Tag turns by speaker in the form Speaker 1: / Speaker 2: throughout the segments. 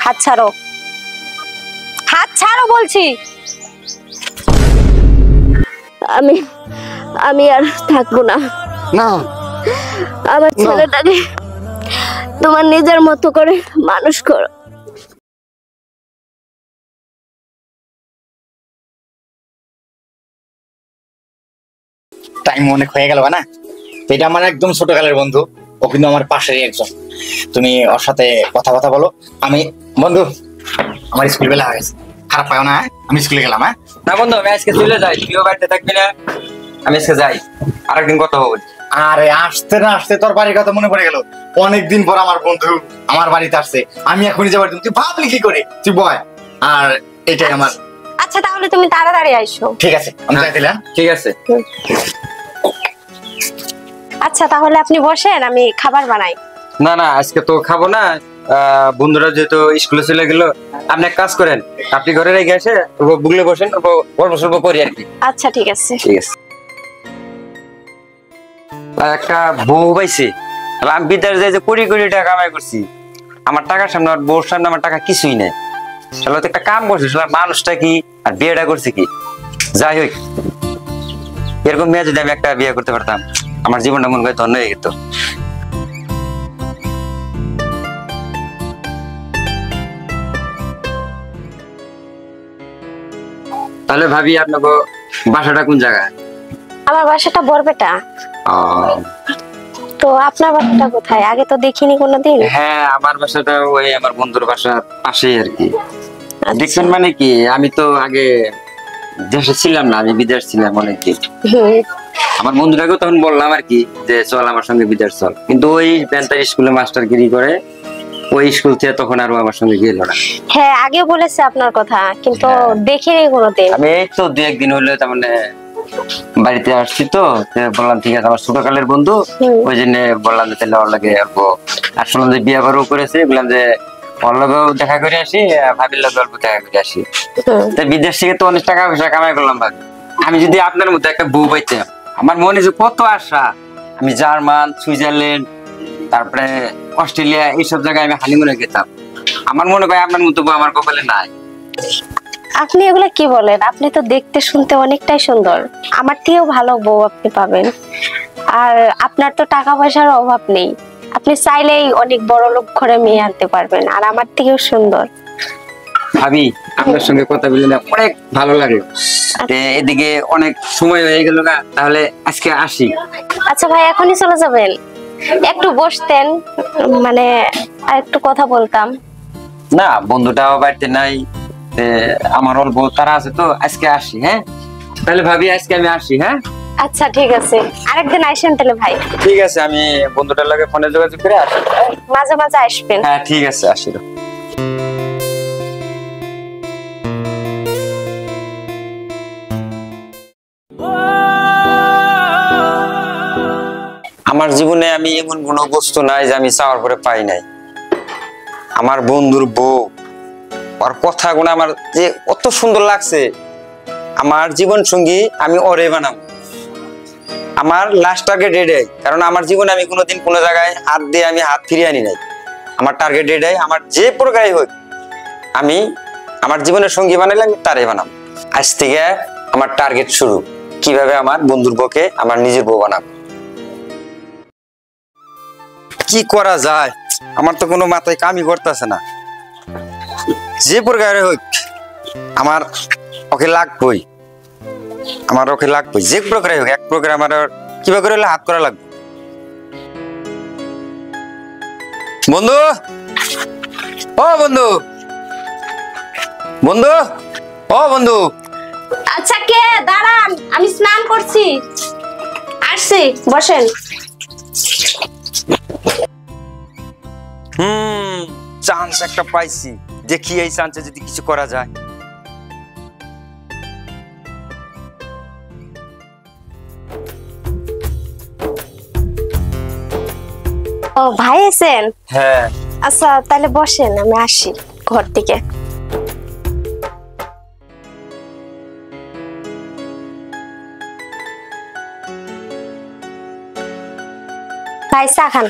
Speaker 1: হাত ছাড়ো, হাত ছাড়ো বলছি।
Speaker 2: আমি আমি আর থাকবো না।
Speaker 3: না
Speaker 2: আমার ছেলেটাকে তোমার নিজের মতো করে মানুষ করো।
Speaker 3: টাইম অনেক হয়ে গেল না, এটা আমার একদম ছোটকালের বন্ধু, ও কিন্তু আমার পাশেরই একজন। তুমি ওর সাথে কথা বলো। আমি বন্ধু, আমার স্কুল বেলা হয়ে গেছে, খারাপ পাও না? আমি স্কুলে গেলাম। হ্যাঁ
Speaker 4: না বন্ধু, আমি আজকে চলে যাই, তুইও বাড়িতে থাকবি না, আমি আজকে যাই, আরেকদিন কথা হবে।
Speaker 3: আরে আসতে না আসতে তোর বাড়ির কথা মনে পড়ে গেল। অনেকদিন পর আমার বন্ধু আমার বাড়িতে আসছে, আমি এখনই যাবার। তুই ভাবলি কি করে? তুই বয়। আর এটাই আমার।
Speaker 1: আচ্ছা তাহলে তুমি তাড়াতাড়ি আইসো।
Speaker 3: ঠিক আছে, আমি যাই দিলাম।
Speaker 4: ঠিক আছে।
Speaker 1: আচ্ছা তাহলে আপনি বসেন, আমি খাবার বানাই।
Speaker 4: না না, আজকে তো খাবো না, বন্ধুরা যেহেতু স্কুলে চলে গেল, আপনি এক কাজ করেন, আপনি ঘরে রেখে এসে বুগলে বসেন, গল্প সল্প করি আর কি।
Speaker 1: আচ্ছা ঠিক আছে।
Speaker 4: ঠিক আছে। একটা বউ পাইছি, আমি বিদ্যার যাই যে কোটি কোটি টাকা কামাই করছি, আমার টাকার সামনে আর বউর সামনে আমার টাকা কিছুই নেই। শালা তো একটা কাম করছে, শালা মানুষটা কি আর বিয়েটা করছে কি। যাই হোক, এরকম মেয়ে যদি আমি একটা বিয়ে করতে পারতাম, আমার জীবনটা মনে হয় ধন্য হয়ে যেত। তাহলে ভাবি আপনাকে বাসাটা কোন জায়গায়?
Speaker 1: আমার বাসাটা বরপেটা। তো আপনার বাসাটা কোথায়? আগে তো দেখিনি কোনোদিন।
Speaker 4: হ্যাঁ, আমার বাসাটা ওই আমার বন্ধুর বাসার পাশেই আর কি। দেখছেন মানে কি, আমি তো আগে দেশে ছিলাম না, আমি বিদেশ ছিলাম অনেকদিন। আমার বন্ধুটাকেও তখন বললাম আর কি যে চল আমার সঙ্গে বিদেশ চল, কিন্তু ওই বেন্টার স্কুলে মাস্টারগিরি করে, ওই স্কুল থেকে তখন আরো আমার সঙ্গে গেল না।
Speaker 1: হ্যাঁ আগে বলেছে আপনার কথা, কিন্তু দেখিনি কোনোদিন।
Speaker 4: আমি এই তো দু একদিন হইলো তার মানে বাড়িতে আসছি, তো বললাম ঠিক আছে, আমার ছোটকালের বন্ধু, ওই জন্য বললাম যে তাহলে ওর লাগে অল্প, আর শুনলাম যে বিয়ে বারও করেছে, বললাম যে ওর লগেও দেখা করে আসি, ভাবির লগে অল্প দেখা করে আসি। তো বিদেশ থেকে তো অনেক টাকা পয়সা কামাই করলাম ভাবি, আমি যদি আপনার মধ্যে একটা বউ পাইতাম, আমার মনে যে কত আশা, আমি জার্মান, সুইজারল্যান্ড, তারপরে অস্ট্রেলিয়া, এইসব জায়গায় আমি হানিমুনে গেতাম। আমার মনে হয় আপনার মতো বউ আমার কপালে নাই।
Speaker 1: আপনি এগুলা কি বলেন? আপনি তো দেখতে শুনতে অনেকটাই সুন্দর, আমার থেকেও ভালো বউ আপনি পাবেন। আর আপনার তো টাকা পয়সার অভাব নেই, আপনি চাইলেই অনেক বড় লোক ঘরে মেয়ে আনতে পারবেন, আর আমার থেকেও সুন্দর।
Speaker 4: ভাবি আপনার সঙ্গে কথা বলে না অনেক ভালো লাগলো, এদিকে অনেক সময় হয়ে গেল না, তাহলে আজকে আসি।
Speaker 1: আচ্ছা ভাই, এখনই চলে যাবেন? একটু বসতেন, মানে আর একটু কথা বলতাম।
Speaker 4: না, বন্ধুটাও বাড়িতে নাই, আমার অল্প তারা আছে, তো আজকে আসি। হ্যাঁ তাহলে ভাবি আজকে আমি আসি। হ্যাঁ
Speaker 1: আচ্ছা ঠিক আছে, আরেকদিন আইসেন তাহলে ভাই।
Speaker 4: ঠিক আছে, আমি বন্ধুটার লাগে ফোনে যোগাযোগ করে আসি।
Speaker 1: মাঝে মাঝে আসবেন।
Speaker 4: হ্যাঁ ঠিক আছে, আসি। আমার জীবনে আমি এমন কোনো বস্তু নাই যে আমি চাওয়ার পরে পাই নাই। আমার বন্ধুর বউ, ওর কথাগুলো আমার যে কত সুন্দর লাগছে, আমার জীবন সঙ্গী আমি ওরে বানাবো। আমার লাস্ট টার্গেট এটাই, কারণ আমার জীবনে আমি কোনোদিন কোনো জায়গায় হাত দিয়ে আমি হাত ফিরিয়ে আনি নাই। আমার টার্গেট এটাই, আমার যে প্রকারই হোক আমি আমার জীবনের সঙ্গী বানাইলে আমি তারে বানাবো। আজ থেকে আমার টার্গেট শুরু, কিভাবে আমার বন্ধুর বউকে আমার নিজের বউ বানাবো। কি করা যায়, আমার তো কোনো মাথায় কামই করতেছে না। যে প্রকারে হোক আমার ওকে লাগবই, আমার ওকে লাগবই, যে প্রকারে হোক এক প্রকার আমার কিভাবে করে হাত করা লাগবে। বন্ধু, ও বন্ধু, বন্ধু, ও বন্ধু।
Speaker 1: আচ্ছা কে? দাঁড়ান, আমি স্নান করছি, আসছি, বসেন।
Speaker 4: চান্স একটা পাইছি, দেখি এই চান্সে যদি কিছু করা যায়।
Speaker 1: ও ভাই আছেন?
Speaker 4: হ্যাঁ
Speaker 1: আচ্ছা তাহলে বসেন, আমি আসি ঘর থেকে। ভাই চা খান।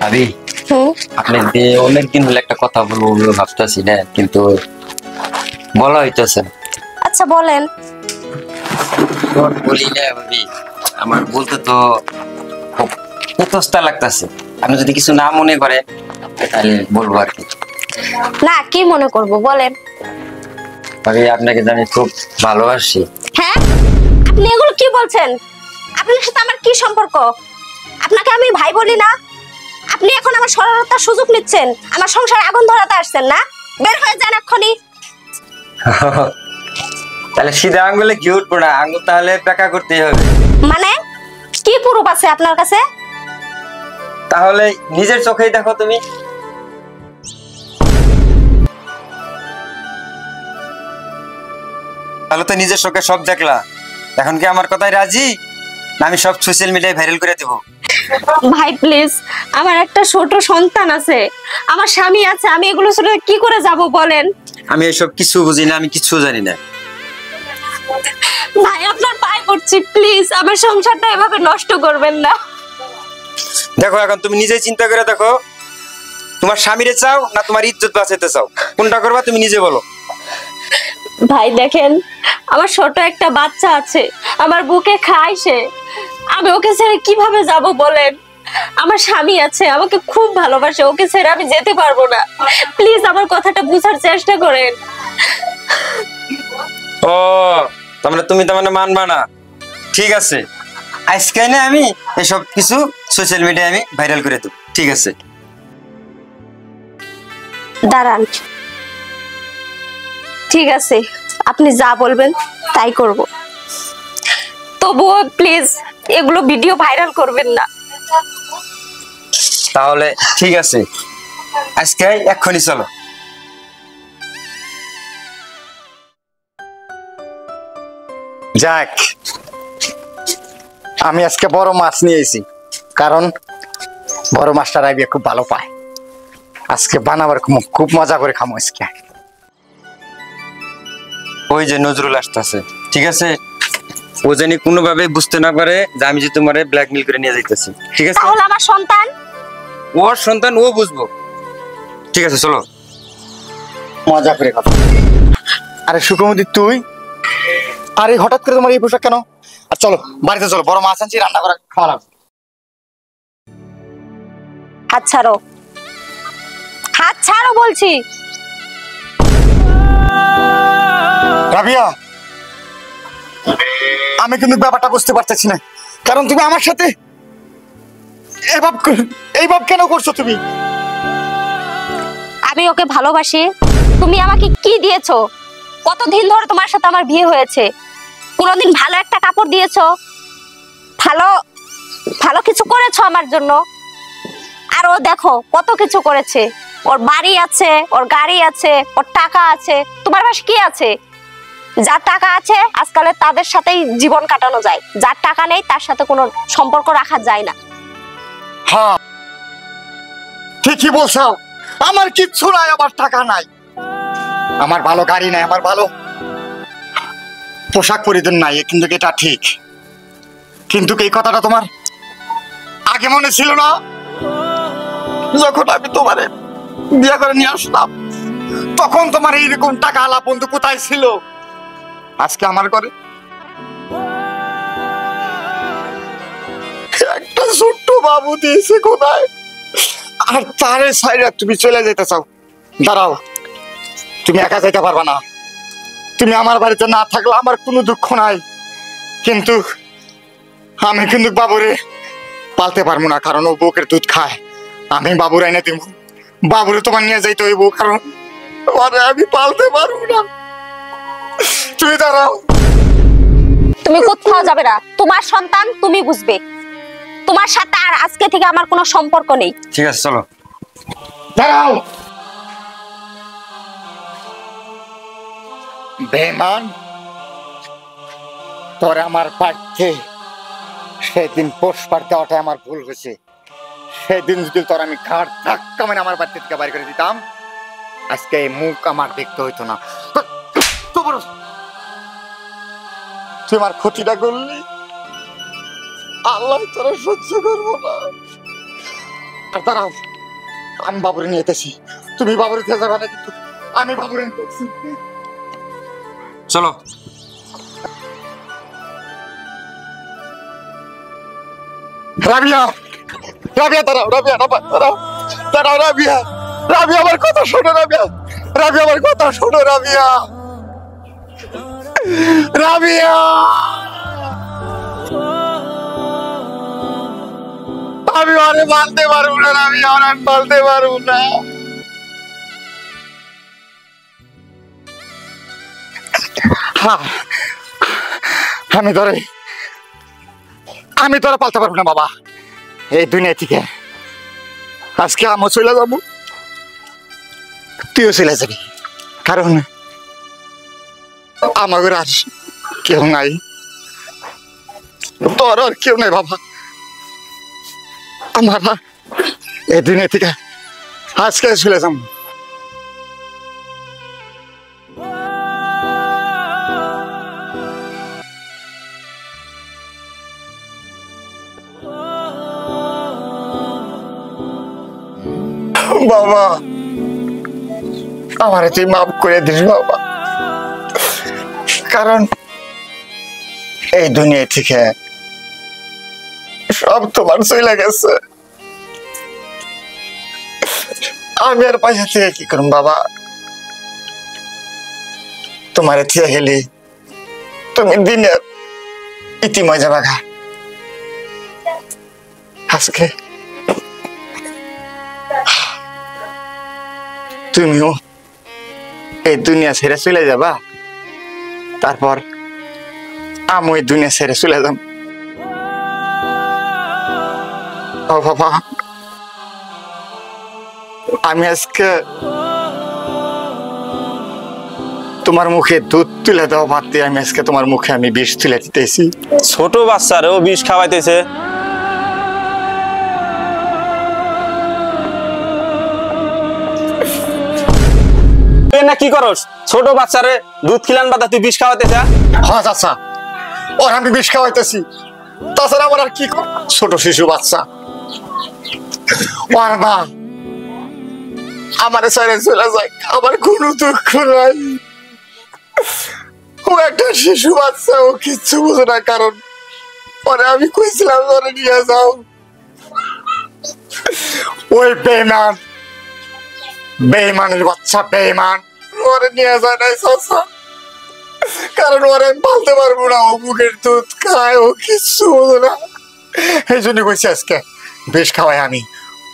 Speaker 4: ভাবি
Speaker 1: হুম,
Speaker 4: আপনার দিয়ে অনেকদিন হলে একটা কথা বলবো বলে ভাবতেছি না, কিন্তু বলা হইতেছে না।
Speaker 1: আচ্ছা বলেন।
Speaker 4: বলি না ভাবি, আমার বলতে তো খুব ইতস্তা লাগতেছে। আপনি যদি কিছু না মনে করেন তাহলে বলবো আর কি।
Speaker 1: না, কি মনে করব বলেন।
Speaker 4: ভাবি আপনাকে তো আমি খুব ভালোবাসি।
Speaker 1: হ্যাঁ, আপনি এগুলো কি বলছেন? আপনার সাথে আমার কি সম্পর্ক? আপনাকে আমি ভাই বলি না? আপনি এখন আমার সরলতার সুযোগ নিচ্ছেন, আমার সংসারে আগুন ধরাতে আসছেন না? বের হয়ে যান এক্ষুনি।
Speaker 4: তাহলে সিধা আঙ্গুলে কি উঠবো না, আঙ্গুল তাহলে পেকা করতেই হবে।
Speaker 1: মানে কি প্রুফ আছে আপনার কাছে?
Speaker 4: তাহলে নিজের চোখেই দেখো তুমি। তাহলে তো নিজের চোখে সব দেখলা, এখন কি আমার কথায় রাজি, না আমি সব সোশ্যাল মিডিয়ায় ভাইরাল করে দেবো?
Speaker 1: ভাই প্লিজ, আমার একটা ছোট সন্তান আছে, আমার স্বামী আছে, আমি এগুলো শুনে কি করে যাব বলেন?
Speaker 4: আমি এসব কিছু বুঝি না, আমি কিছু জানি না।
Speaker 1: ভাই আপনার পায়ে পড়ছি, প্লিজ আমার সংসারটা এভাবে নষ্ট করবেন না।
Speaker 4: দেখো এখন তুমি নিজেই চিন্তা করে দেখো, তোমার স্বামীরে চাও না তোমার ইজ্জত বাঁচাতে চাও, কোনটা করবা তুমি নিজে বলো।
Speaker 1: ভাই দেখেন, আমার ছোট একটা বাচ্চা আছে, আমার বুকে খায় সে, আমি ওকে ছেড়ে কিভাবে যাব বলেন? আমার স্বামী আছে, আমাকে খুব ভালোবাসে, ওকে ছেড়ে আমি যেতে পারবো না। প্লিজ আমার কথাটা বুঝার চেষ্টা করেন।
Speaker 4: ও তার মানে তুমি তার মানে মানবা না, ঠিক আছে, আজকে না আমি এসব কিছু সোশ্যাল মিডিয়ায় আমি ভাইরাল করে দেব, ঠিক আছে?
Speaker 1: দাঁড়ান, ঠিক আছে, আপনি যা বলবেন তাই করব, তবুও প্লিজ এগুলো ভিডিও ভাইরাল করবেন না।
Speaker 4: তাহলে ঠিক আছে, আজকে এক্ষুনি চলো।
Speaker 3: যাক, আমি আজকে বড় মাছ নিয়ে এসেছি, কারণ বড় মাছটা রাইবিয়া খুব ভালো পায়। আজকে বানাবার খুব মজা করে খামো আজকে।
Speaker 4: ওই যে নজরুল আসতেছে, ঠিক আছে, ও জানি কোনোভাবে বুঝতে না পারে যে আমি যে তোমারে ব্ল্যাকমেল করে নিয়ে যাইতেছি, ঠিক আছে?
Speaker 1: তাহলে আমার সন্তান?
Speaker 4: ওর সন্তান ও বুঝবো, ঠিক আছে চলো।
Speaker 3: মজা করে খাবো। আরে সুকুমতি তুই, আরে হঠাৎ করে তোমার এই পোশাক কেন? আর চলো বাড়িতে চলো, বড় মাছ আনছি, রান্না করা খাওয়া লাগবে।
Speaker 1: হাত ছাড়ো, হাত ছাড়ো বলছি।
Speaker 3: রাবিয়া, আমি কিন্তু ব্যাপারটা বুঝতে পারতেছি না, কারণ তুমি আমার সাথে এইভাবে কেন করছো তুমি?
Speaker 1: আমি ওকে ভালোবাসি, তুমি আমাকে কি দিয়েছো? কতদিন ধরে তোমার সাথে আমার বিয়ে হয়েছে, কোনোদিন ভালো একটা কাপড় দিয়েছো? ভালো ভালো কিছু করেছো আমার জন্য? আর ও দেখো কত কিছু করেছে, ওর বাড়ি আছে, ওর গাড়ি আছে, ওর টাকা আছে। তোমার পাশে কি আছে? যার টাকা আছে আজকাল তাদের সাথেই জীবন কাটানো যায়, যার টাকা নেই তার সাথে কোনো সম্পর্ক রাখা যায় না।
Speaker 3: হ্যাঁ ঠিকই বলছো, আমার কিচ্ছু নাই, আমার টাকা নাই, আমার ভালো গাড়ি নাই, আমার ভালো পোশাক পরিধান নাই, কিন্তু এটা ঠিক। কিন্তু এই কথাটা তোমার আগে মনে ছিল না? যখন আমি তোমারে বিয়ে করে নিয়ে আসলাম, তখন তোমার এইরকম টাকা আলা বন্ধু কোথায় ছিল? আজকে আমার ঘরে একটা ছোট্ট বাবু দিয়েছে কোথায়, আর তারে সাইডে তুমি চলে যেতে চাও? দাঁড়াও, তুমি একা যেতে পারবা না, তুমি আমার বাড়িতে না থাকলে আমার কোনো দুঃখ নাই, কিন্তু আমি কিন্তু বাবুরে পালতে পারবো না, কারণ ও বুকের দুধ খায়। আমি বাবুর এনে দিব, বাবুরে তোমার নিয়ে যাইতে হইব, কারণ ওরে আমি পালতে পারবো না। তুমি দাঁড়াও।
Speaker 1: তুমি কোথাও যাবে না, তোমার সন্তান তুমি বুঝবে, তোমার সাথে আর আজকে থেকে আমার কোনো সম্পর্ক নেই।
Speaker 4: ঠিক আছে চলো।
Speaker 3: দাঁড়াও বেমান, তোর আমার পাঠে সেদিন পোষপার দেওয়াটা আমার ভুল হয়েছে। সেদিন যদি তোর আমি ঘাট ধাক্কা মানে আমার বাড়ি থেকে বাইর করে দিতাম, আজকে এই মুখ আমার দেখতে হইতো না। তুই আমার ক্ষতিটা করলি, আল্লাহ তোরা সহ্য করবো না। আর দাঁড়াও, আমি বাবুরে নিয়ে এসেছি, তুমি বাবুরে দিয়ে যাবে না কিন্তু, আমি বাবুরে নিয়ে এসেছি।
Speaker 4: চলো।
Speaker 3: রাবিয়া, রাবিয়া দাঁড়াও, রাবিয়া দাঁড়াও, দাঁড়াও রাবিয়া, রাবিয়া আমার কথা শোনো, রাবিয়া, রাবিয়া আমার কথা শোনো, রাবিয়া, রাবিয়া, আমি ওরে মানতে পারবো না, রাবিয়া ওরে আমি মানতে পারবো না। আমি তোরা পালতে পারবো না বাবা এই দুনিয়া থেকে। আজকে আমি চলে যাবো, তুইও চলে যাবি, কারণ আমার আর কেউ নাই, তোর আর কেউ নাই বাবা। আমার এই দুনিয়া থেকে আজকে চলে যাবো। বাবা আমার তুই মাফ করে দিস বাবা, কারণ এই দুনিয়া থেকে সব তোমার চলে গেছে, আমি আর পয়সা থেকে কি করুম বাবা। তোমার থেকে গেলে তুমি দিনের ইতিময় যাবা গা। আজকে তুমিও এই দুনিয়া ছেড়ে চলে যাবা, তারপর আমি এই দুনিয়া ছেড়ে চলে যাব। ও বাবা, আমি আজকে তোমার মুখে দুধ তুলে দেওয়া বাদ দিয়ে আমি আজকে তোমার মুখে আমি বিষ তুলে দিতেছি।
Speaker 4: ছোট বাচ্চারেও বিষ খাওয়াইতেছে। না কি করস? ছোট বাচ্চারে দুধ খিলান বাদা তুই বিষ খাওয়াইতেছ?
Speaker 3: হ্যাঁ চাচা, ওর আমি বিষ খাওয়াইতেছি, তাছাড়া আমার আর কি কর। ছোট শিশু বাচ্চা, ওর মা আমার ছেড়ে চলে যায়, আমার কোনো দুঃখ নাই। ও একটা শিশু বাচ্চা, ও কিচ্ছু বুঝে না, কারণ পরে আমি কইছিলাম ওরে নিয়ে যাও, ওই বেঈমান, বেঈমানের বাচ্চা বেঈমান ওরে নিয়ে যায় নাই চাচা, কারণ ওরে আমি পালতে পারবো না, ও বুকের দুধ খায়, ও কিচ্ছু বোঝে না। এই জন্য কইছি আজকে বেশ খাওয়াই আমি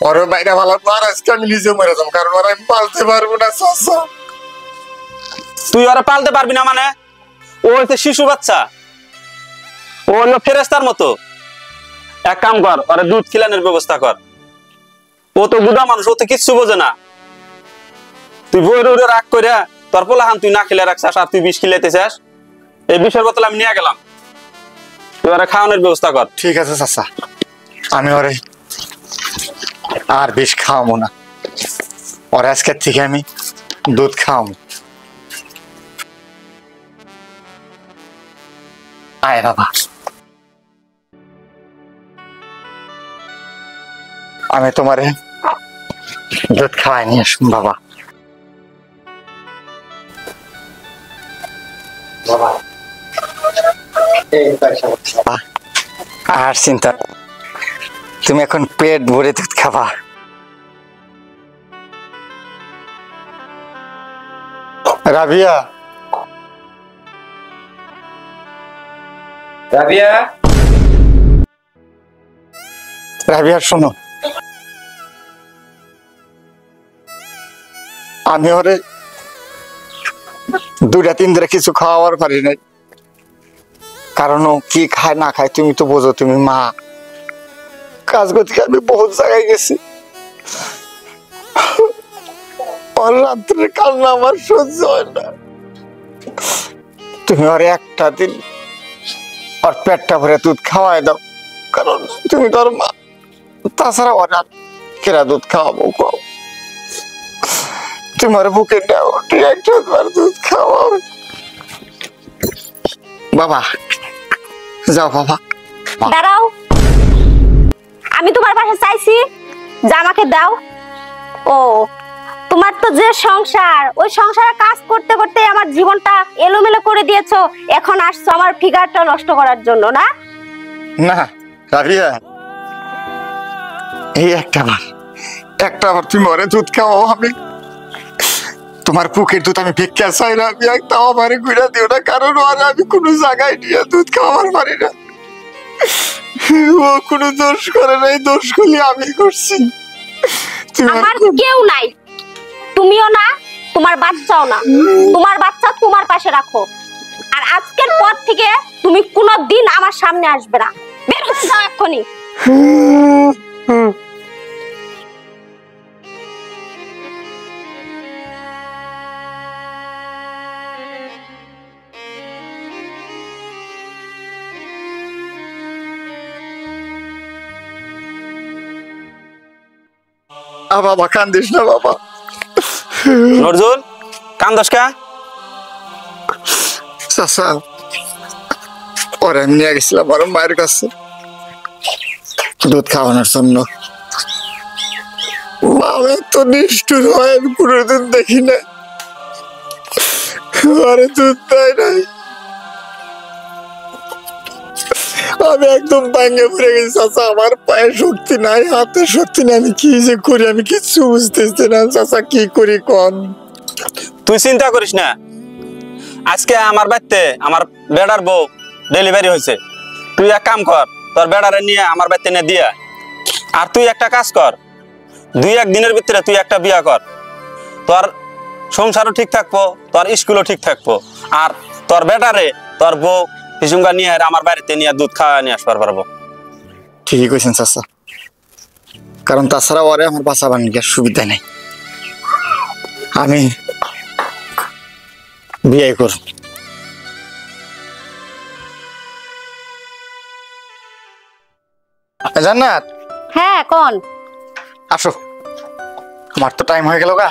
Speaker 3: ওরে বাইরে ভালো, আর আজকে আমি নিজে মরে যাবো, কারণ ওরে আমি পালতে পারবো না চাচা।
Speaker 4: তুই ওরা পালতে পারবি না মানে? ও হচ্ছে শিশু বাচ্চা, ও হলো ফেরেস্তার মতো। এক কাম কর, ওরা দুধ খিলানোর ব্যবস্থা কর। ও তো বুড়া মানুষ, ও তো কিচ্ছু বোঝে না। তুই বইরে উড়ে রাগ করে তোর পোলাহান তুই না খেলে রাখছিস, আর তুই বিষ খিলাইতেছিস। এই বিষের বোতল আমি নিয়ে গেলাম, তুই ওরা খাওয়ানোর ব্যবস্থা কর।
Speaker 3: ঠিক আছে চাচা, আমি ওরে আর বিষ খাওয়াবো না, ওরে আজকের থেকে আমি দুধ খাওয়াবো। আয় বাবা, আমি তোমারে দুধ খাওয়াই নিয়ে আসুন বাবা। আর চিন্তা, তুমি এখন পেট ভরে দুধ খাবা। রাবিয়া,
Speaker 4: রাবিয়া,
Speaker 3: রাবিয়া শোনো, আমি ওরে দুইটা তিন ধরে কিছু খাওয়াবার পারি নাই, কারণ ও কি খায় না খায় তুমি তো বোঝো, তুমি মা। কাজ করতে আমি বহুত জায়গায় গেছি, ওর রাত্রে কান্না আমার সহ্য হয় না। তুমি ওর একটা দিন ওর পেটটা ভরে দুধ খাওয়াই দাও, কারণ তুমি তোর মা, তাছাড়া ওর আর কেরা দুধ খাওয়াবো খাও। তোমার বুকে নেও, একবার দুধ খাওয়াও বাবা। যাও বাবা।
Speaker 1: দাঁড়াও, আমি তোমার পাশে চাইছি, যা আমাকে দাও। ও তোমার তো যে সংসার, ওই সংসারে কাজ করতে করতে আমার জীবনটা এলোমেলো করে দিয়েছো, এখন আসছো আমার ফিগারটা নষ্ট করার জন্য না?
Speaker 3: না রাবিয়া, এই একটা বার তুমি ওরে দুধ খাওয়াও। আমি তোমার পুকের দুধ আমি ভিক্ষা চাই না, আমি একটাও আমারে ঘুরে দিও না, কারণ ওরে আমি কোনো জায়গায় নিয়ে দুধ খাওয়ার পারি না। ও কোনো দোষ করে নাই, দোষ করলে আমি করছি।
Speaker 1: আমার কেউ নাই, তুমিও না, তোমার বাচ্চাও না। তোমার বাচ্চা তোমার পাশে রাখো, আর আজকের পর থেকে তুমি কোনোদিন আমার সামনে আসবে না। বের হয়ে যাও এক্ষুনি।
Speaker 3: বাবা কান্দিস না বাবা।
Speaker 4: নজরুল, কান্দস কা?
Speaker 3: চাচা, ওরে আমি নিয়ে গেছিলাম ওর মায়ের কাছে দুধ খাওয়ানোর জন্য। বাবা তো নিষ্ঠুর হয়, আমি কোনোদিন দেখি না। ওরে দুধ দেয় নাই, আমি একদম ভাঙে পড়ে গেছি চাচা। আমার পায়ে শক্তি নাই, হাতে শক্তি নাই, আমি কি যে করি আমি কিচ্ছু বুঝতেছি না চাচা, কি করি কন?
Speaker 4: তুই চিন্তা করিস না, আজকে আমার বাড়িতে আমার বেড়ার বউ ডেলিভারি হয়েছে। তুই এক কাম কর, তোর বেড়ারে নিয়ে আমার বাড়িতে নিয়ে দিয়া, আর তুই একটা কাজ কর, 2-1 দিনের ভিতরে তুই একটা বিয়া কর। তোর সংসারও ঠিক থাকবো, তোর স্কুলও ঠিক থাকবো, আর তোর বেটারে তোর বউ হিসুঙ্গা নিয়ে আমার বাড়িতে নিয়ে দুধ খাওয়া নিয়ে আসবার পারবো।
Speaker 3: ঠিকই কইছেন চাচা, কারণ তাছাড়া ওরে আমার বাসা ভাঙিয়ার সুবিধা নেই। আমি বিয়ে করব। জান্নাত,
Speaker 1: হ্যাঁ কোন?
Speaker 3: আসো, আমার তো টাইম হয়ে গেল গা।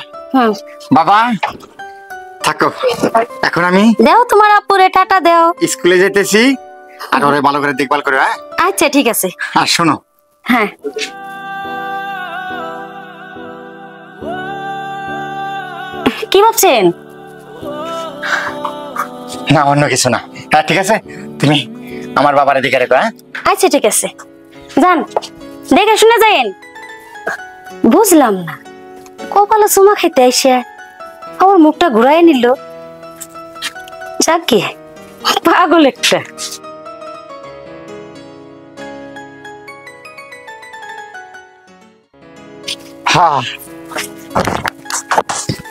Speaker 3: বাবা থাকো, এখন আমি
Speaker 1: দেও তোমার আপুরে টাটা দেও।
Speaker 3: স্কুলে যেতেছি, আর ওরে ভালো করে দেখভাল করে। হ্যাঁ
Speaker 1: আচ্ছা ঠিক আছে।
Speaker 3: আর শোনো,
Speaker 1: হ্যাঁ কি ভাবছেন?
Speaker 3: না অন্য কিছু না। হ্যাঁ ঠিক আছে, তুমি আমার বাবারে দেখে রেখো। হ্যাঁ
Speaker 1: আচ্ছা ঠিক আছে, যান, দেখে শুনে যাইন। বুঝলাম না, কপালে চুমা খেতে আইসে আমার মুখটা ঘুরাই নিল। যাকে পাগল একটা।
Speaker 3: হ্যাঁ,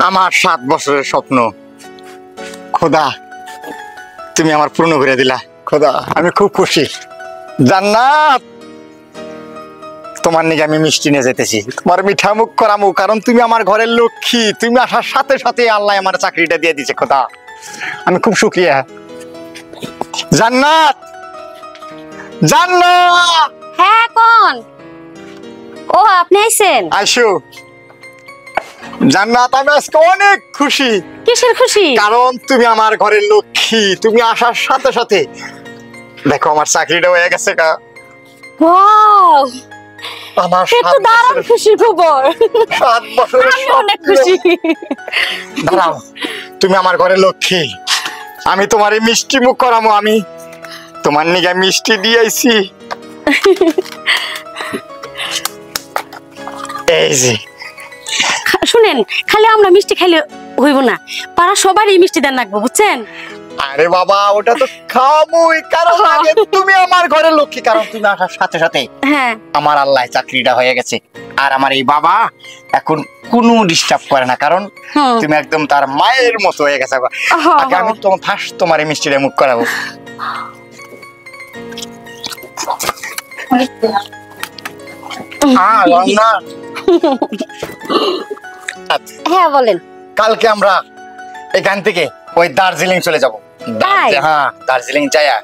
Speaker 3: আমার 7 বছরের স্বপ্ন খোদা তুমি আমার পূর্ণ করে দিলা। খোদা আমি খুব খুশি। জান্নাত, তোমার নিকে আমি মিষ্টি নিয়ে যেতেছি, তোমার মিঠা মুখ করামু, কারণ তুমি আমার ঘরের লক্ষ্মী। তুমি আসার সাথে সাথে আল্লাহ আমার চাকরিটা দিয়ে দিয়েছে। খোদা আমি খুব সুখী। জান্নাত, জান্নাত।
Speaker 1: হ্যাঁ কোন? ও আপনি আইছেন?
Speaker 3: আইসো। জান্নাত, আমি আজকে অনেক খুশি।
Speaker 1: কিসের খুশি?
Speaker 3: কারণ তুমি আমার ঘরের লক্ষ্মী। তুমি আসার সাথে সাথে দেখো আমার চাকরিটা হয়ে গেছে।
Speaker 1: ওয়াও,
Speaker 3: আমার
Speaker 1: এত দারুণ খুশি খবর।
Speaker 3: 7 বছরের
Speaker 1: আমি অনেক খুশি।
Speaker 3: দাঁড়াও, তুমি আমার ঘরের লক্ষ্মী, আমি তোমার এই মিষ্টি মুখ করামো। আমি তোমার নিকে মিষ্টি দিয়ে আইছি। এই যে
Speaker 1: শুনেন, খালি আমরা মিষ্টি খাইলে হইব না, পাড়া সবারই মিষ্টি দেন রাখবো, বুঝছেন?
Speaker 3: আরে বাবা, ওটা তো খামুই, কারণ আগে তুমি আমার ঘরের লক্ষ্মী। কারণ তুমি আসার সাথে সাথে
Speaker 1: হ্যাঁ
Speaker 3: আমার আল্লাহ চাকরিটা হয়ে গেছে, আর আমার এই বাবা এখন কোনো ডিস্টার্ব করে না, কারণ তুমি একদম তার মায়ের মতো হয়ে গেছে। আগে আমি তোমার ফার্স্ট তোমার এই মিষ্টিটা মুখ করাবো।
Speaker 1: হ্যাঁ বলেন।
Speaker 3: কালকে আমরা এখান থেকে ওই দার্জিলিং চলে যাবো। হ্যাঁ, দার্জিলিং যাইয়া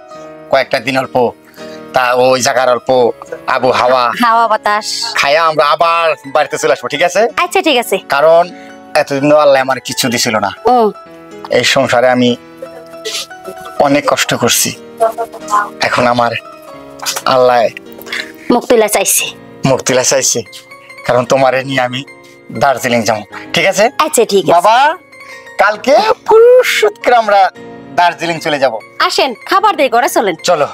Speaker 3: কয়েকটা দিন অল্প তা ওই জায়গার অল্প আবহাওয়া
Speaker 1: হাওয়া বাতাস
Speaker 3: খাইয়া আমরা আবার বাড়িতে চলে আসবো। ঠিক আছে?
Speaker 1: আচ্ছা ঠিক আছে।
Speaker 3: কারণ এতদিন আল্লাহ আমার কিছু দিছিল না। এই সংসারে আমি অনেক কষ্ট করছি, এখন আমার আল্লাহ
Speaker 1: মুক্তিলা চাইছে।
Speaker 3: মুক্তিলা চাইছে। কারণ তোমারে নিয়ে আমি দার্জিলিং যাবো, ঠিক আছে?
Speaker 2: আচ্ছা ঠিক আছে।
Speaker 3: বাবা কালকে ফুরসুত করে আমরা দার্জিলিং চলে যাব।
Speaker 2: আসেন, খাবার দিয়ে ঘরে চলেন।
Speaker 3: চলো।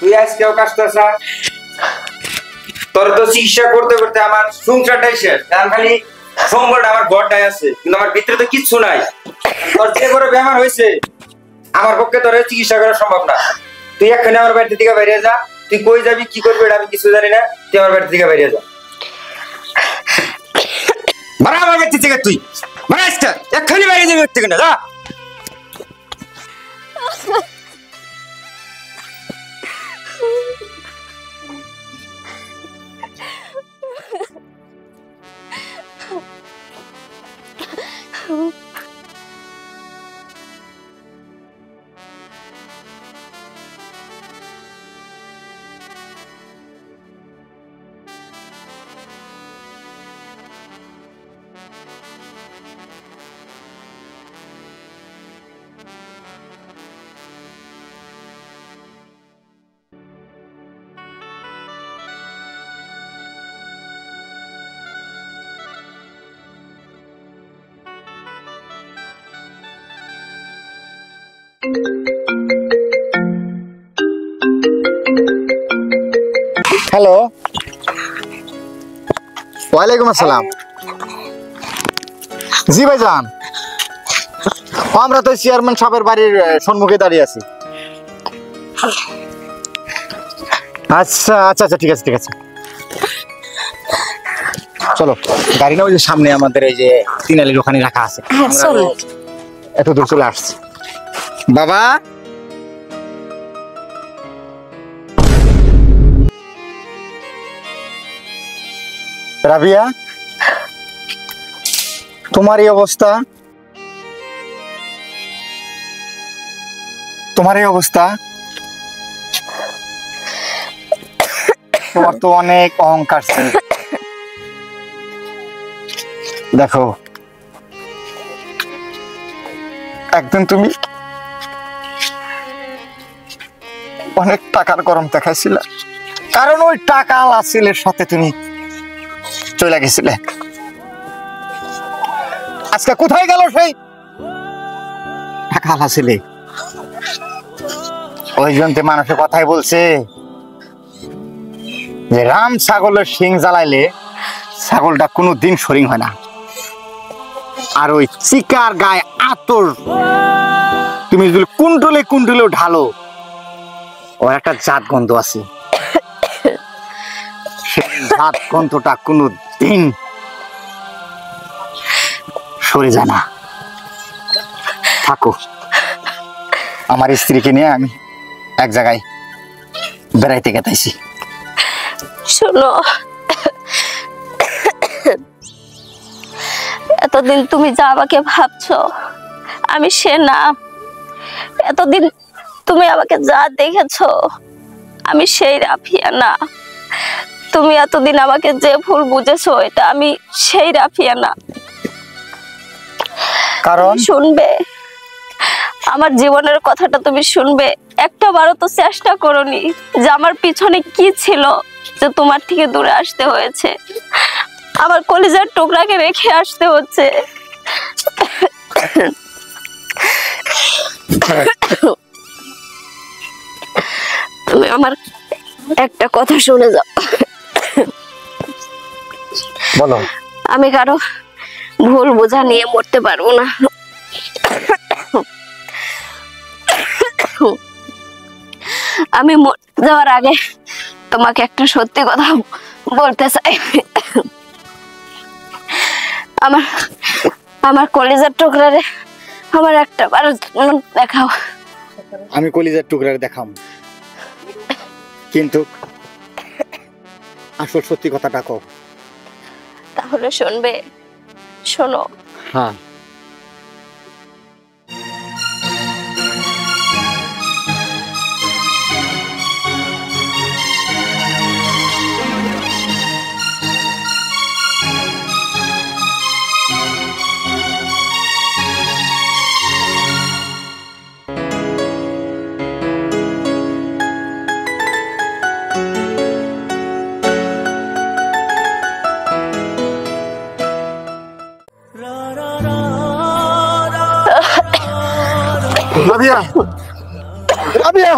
Speaker 4: তুই আজকেও কাজটা তোর তো চিকিৎসা করতে করতে আমার সংসারটাই শেষ। এখন খালি সম্বলটা আমার ঘরটাই আছে, কিন্তু আমার ভিতরে তো কিচ্ছু নাই। তোর যে বড় বেমার হয়েছে, আমার পক্ষে তোর চিকিৎসা করা সম্ভব না। তুই এক্ষুনি আমার বাড়ি থেকে বেরিয়ে যা। তুই কই যাবি, কি করবি এটা আমি কিছু জানি না। তুই আমার বাড়ি থেকে বেরিয়ে যা। বাড়া আমার বাড়ি থেকে তুই বাড়া, এক্ষুনি বেরিয়ে যাবি থেকে না, যা।
Speaker 3: হ্যালো, ওয়ালাইকুম আসসালাম। জি ভাইজান, আমরা তো চেয়ারম্যান সাহেবের বাড়ির সম্মুখে দাঁড়িয়ে আছি। আচ্ছা আচ্ছা আচ্ছা, ঠিক আছে ঠিক আছে, চলো গাড়ি না ওই যে সামনে আমাদের এই যে তিনালির ওখানে রাখা আছে,
Speaker 2: চলো।
Speaker 3: এত দূর চলে আসছে। বাবা রাবিয়া, তোমার এই অবস্থা, তোমার এই অবস্থা, তোমার তো অনেক অহংকার ছিল। দেখো একদিন তুমি অনেক টাকার গরম দেখাইছিল, কারণ ওই টাকা ছেলের সাথে তুমি চলে গেছিলে। আজকে কোথায় গেল সেই টাকা ছেলে? ওই জন্য মানুষের কথাই বলছে যে রাম ছাগলের শিং জ্বালাইলে ছাগলটা কোনোদিন সরিং হয় না। আর ওই চিকার গায়ে আতর তুমি যদি কুন্টলে কুন্টলেও ঢালো, ওর একটা জাত গন্ধ আছে, সেই জাত গন্ধটা কোনোদিন সরে যায় না। থাকো, আমার স্ত্রীকে নিয়ে আমি এক জায়গায় বেড়াইতে গেতাইছি।
Speaker 2: শোনো, এতদিন তুমি যা আমাকে ভাবছো আমি সে না। এতদিন তুমি আমাকে যা দেখেছো আমি সেই রাফিয়া না। তুমি এতদিন আমাকে যে ভুল বুঝেছো এটা আমি সেই রাফিয়া না।
Speaker 3: কারণ
Speaker 2: শুনবে, আমার জীবনের কথাটা তুমি শুনবে। একটা বারও তো চেষ্টা করোনি যে আমার পিছনে কি ছিল যে তোমার থেকে দূরে আসতে হয়েছে, আমার কলিজার টুকরাকে রেখে আসতে হচ্ছে। তুমি আমার একটা কথা শুনে যাও।
Speaker 3: বলো।
Speaker 2: আমি কারো ভুল বোঝা নিয়ে মরতে পারবো না। আমি যাওয়ার আগে তোমাকে একটা সত্যি কথা বলতে চাই। আমার আমার কলিজার টুকরারে আমার একটা বার দেখাও।
Speaker 3: আমি কলিজার টুকরারে দেখাম, কিন্তু আসল সত্যি কথাটা কও।
Speaker 2: তাহলে শুনবে? শোনো।
Speaker 3: হ্যাঁ। রাবিয়া, রাবিয়া,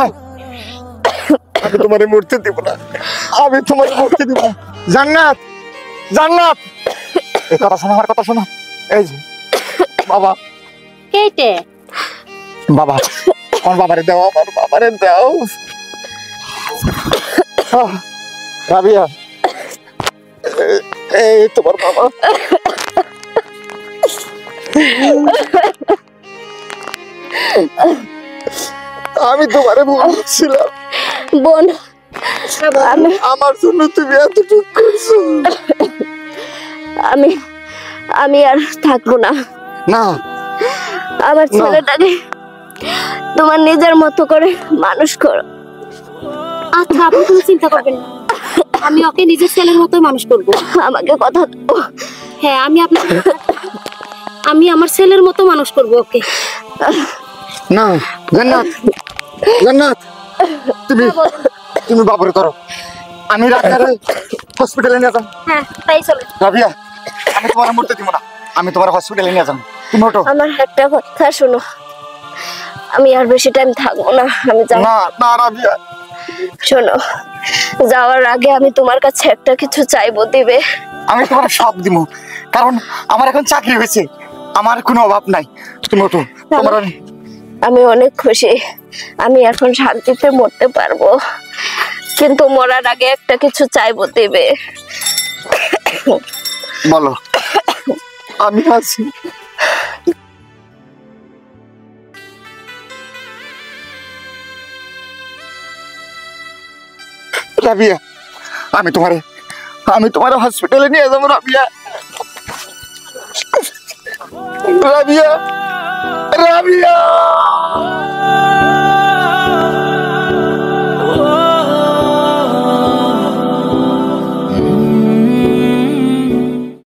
Speaker 3: আমি তোমার মূর্তি দিব না, আমি তোমার মূর্তি দিব না। জান্নাত, জান্নাত, এই কথা শোনো, আমার কথা শোনো। এই যে বাবা,
Speaker 1: কেটে
Speaker 3: বাবা, আমার বাবারে দাও, আমার বাবারে দাও। রাবিয়া, এই তোমার বাবা। আমি তোমারে বলছিলাম
Speaker 2: বোন,
Speaker 3: আমার জন্য তুমি এতটুকু করছো।
Speaker 2: আমি আর থাকবো না।
Speaker 3: না,
Speaker 2: আমার ছেলেটাকে তোমার নিজের মতো করে মানুষ করো।
Speaker 1: আচ্ছা, আপনি কোনো চিন্তা করবেন না, আমি ওকে নিজের ছেলের মতোই মানুষ করব।
Speaker 2: আমাকে কথা দাও।
Speaker 1: হ্যাঁ, আমি আমার ছেলের মতো মানুষ করব ওকে।
Speaker 3: না, জান্নাত, জান্নাত, তুমি বাবুরে ধরো, আমি রাবিয়ারে হসপিটালে নিয়ে যাবো।
Speaker 1: হ্যাঁ, তাই চলে।
Speaker 3: রাবিয়া, আমি তোমার মূর্তি দিব না, আমি তোমার হসপিটালে নিয়ে যাবো। তুমি ওঠো।
Speaker 2: আমার একটা কথা শোনো, আমি আর বেশি টাইম থাকবো না, আমি যাব।
Speaker 3: না না রাবিয়া,
Speaker 2: শোনো, যাওয়ার আগে আমি তোমার কাছে একটা কিছু চাইবো, দিবে?
Speaker 3: আমি তোমার সব দিব, কারণ আমার এখন চাকরি হয়েছে, আমার কোনো অভাব নাই। তুমি ওঠো। তোমার
Speaker 2: আমি অনেক খুশি, আমি এখন শান্তিতে মরতে পারবো, কিন্তু মরার আগে একটা কিছু চাইবো, দিবে?
Speaker 3: বলো। আমি আছি। রাবিয়া, আমি তোমার হসপিটালে নিয়ে যাবো। রাবিয়া, রাবিয়া, রাবিয়া।